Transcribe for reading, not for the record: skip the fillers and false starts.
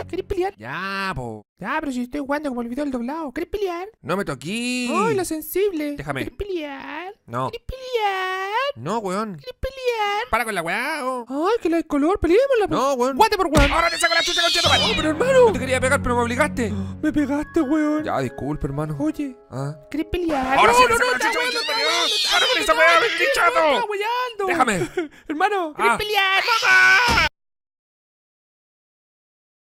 ¿Querés pelear? Ya, po. Ya, pero si estoy jugando como el video del doblado. ¿Querés pelear? No me toquí. Ay, la sensible. Déjame. ¿Querés pelear? No. ¿Querés pelear? No, weón. ¿Querés pelear? Para con la weá. Ay, que la de color. Peleémosla. No, weón. Guate por weón. Ahora te saco la chucha, conchetumare. Oh, pero hermano. No te quería pegar, pero me obligaste. Me pegaste, weón. Ya, disculpe, hermano. Oye, Ah. ¿querés pelear? Ahora sí no, te no, saco no, la chucha, weón, conchetumare. weón, Para con esa weá, me chato. está weyando. Déjame. Hermano, ¿querés Ah. pelear?